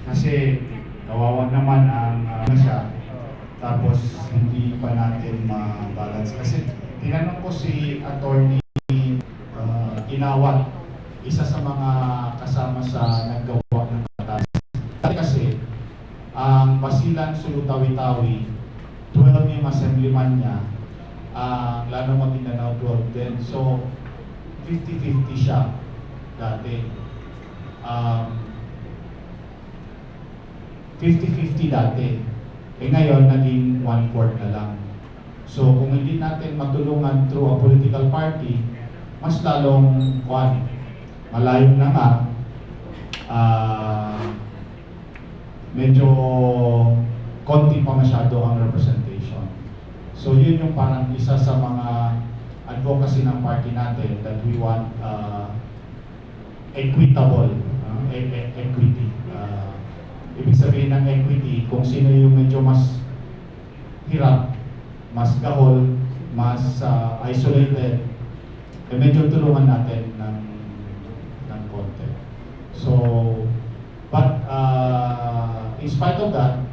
Kasi kawawa naman ang siya, tapos hindi pa natin ma-balance. Kasi tinanong ko si Attorney Inawat, isa sa mga kasama sa naggawa ng batas. Kasi ang Basilan Sulu-Tawi-Tawi, 12 yung assemblyman niya, Lano Maguindanao 12 din. So 50-50 siya dati. 50-50 dati. Eh ngayon, naging 1/4 na lang. So kung hindi natin matulungan through a political party, mas lalong malayo na nga, medyo konti pa masyado ang representation. So yun yung parang isa sa mga advocacy ng party natin, that we want equitable equity. Ibig sabihin ng equity, kung sino yung medyo mas hirap, mas gahol, mas isolated, eh medyo tulungan natin ng konti. So, but in spite of that,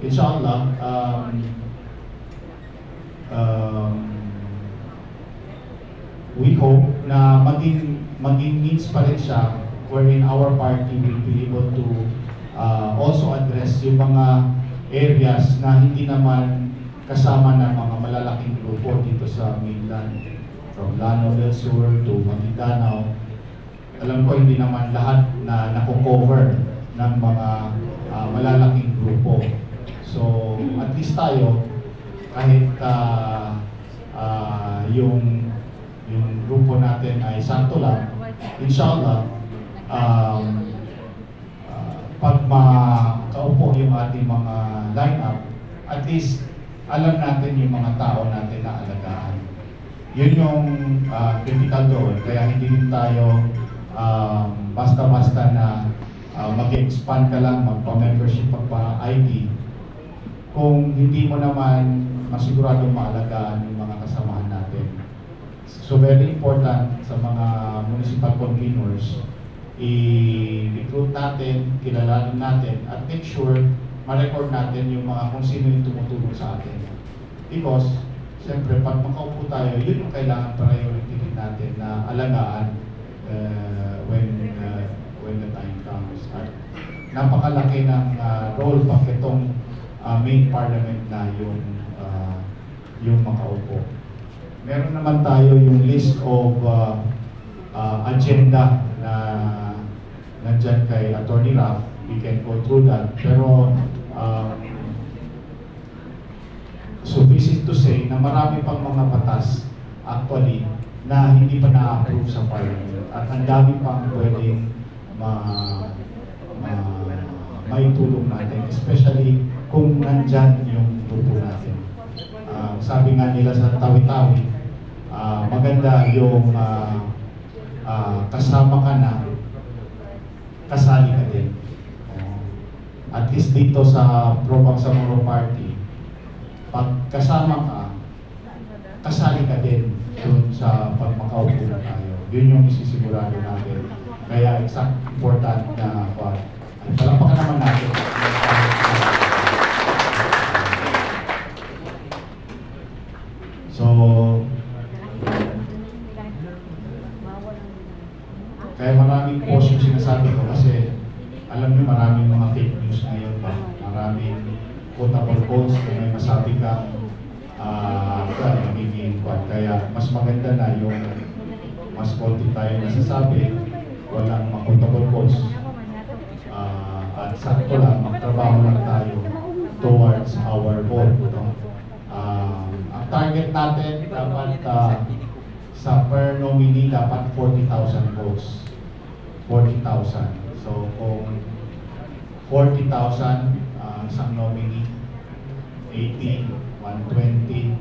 inshallah, we hope na maging means pa rin siya wherein our party will be able to also address yung mga areas na hindi naman kasama ng mga malalaking grupo dito sa mainland, from Lanao del Sur to Maguindanao. Alam ko hindi naman lahat na nako-cover ng mga malalaking grupo. So at least tayo, kahit yung grupo natin ay sakto lang, inshallah, pag makaupo yung ating mga line-up, at least alam natin yung mga tao natin na alagaan. Yun yung critical doon. Kaya hindi din tayo basta-basta na mag-expand ka lang, magpa-membership, magpa-ID, kung hindi mo naman masiguradong maalagaan yung mga kasamahan natin. So very important sa mga municipal conveners, i-recruit natin, kilalanin natin, at make sure ma-record natin yung mga kung sino yung tumutulong sa atin. Because, siyempre, pag makaupo tayo, yun yung kailangan priority natin na alagaan when the time comes. At napakalaki ng role pag itong main parliament na yung makaupo. Meron naman tayo yung list of agenda na nandyan kay Attorney Raf. We can go through that. Pero sufficient to say na marami pang mga batas actually na hindi pa na-approve sa Parliament. At ang dami pang pwedeng maitulong natin, especially kung nandyan yung grupo natin. Sabi nga nila sa Tawi-Tawi, maganda yung kasama ka na, kasali ka din. At least dito sa Pro-Bangsamoro Party, pag kasama ka, kasali ka din dun sa pagmakaupo na tayo. Yun yung isisigurado natin. Kaya important na palampakan naman natin. So, kaya maraming post yung sinasabi ko kasi alam niyo maraming mga fake news ngayon pa. Maraming quotable quotes kung may masabi kang magiging kaya mas maganda na yung mas konti tayo nasasabi, walang quotable quotes. At sakto lang, magtrabaho lang tayo towards our goal. Ang target natin dapat sa per nominee dapat 40,000 votes. 40,000. So kung 40,000 isang nominee, 80, 120,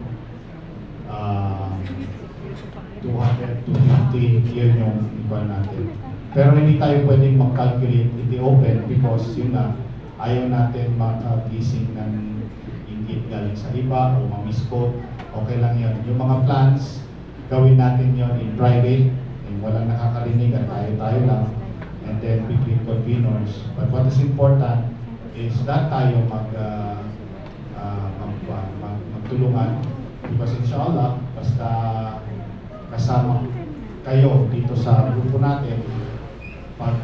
200, 250, yun yung iba natin. Pero hindi tayo pwedeng mag-calculate in the open because yun na, ayaw natin makagising ng inggit galing sa iba o mamisquote. Okay lang yun. Yung mga plans, gawin natin yun in private, walang nakakarinig at tayo lang. and then between conveners. But what is important is that tayo magtulungan, because inshallah, basta kasama kayo dito sa grupo natin, pag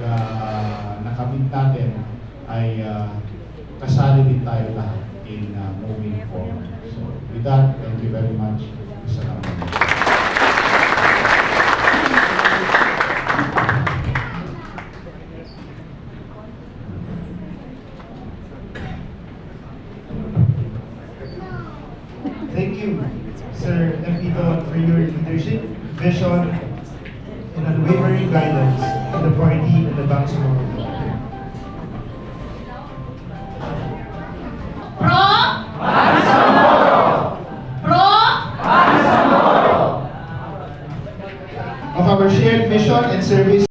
nakamit natin ay kasali din tayo lahat in moving forward. So with that, thank you very much. Assalamualaikum. Thank you, Sir MP Don, for your leadership, vision, and unwavering guidance in the party and the Bangsamoro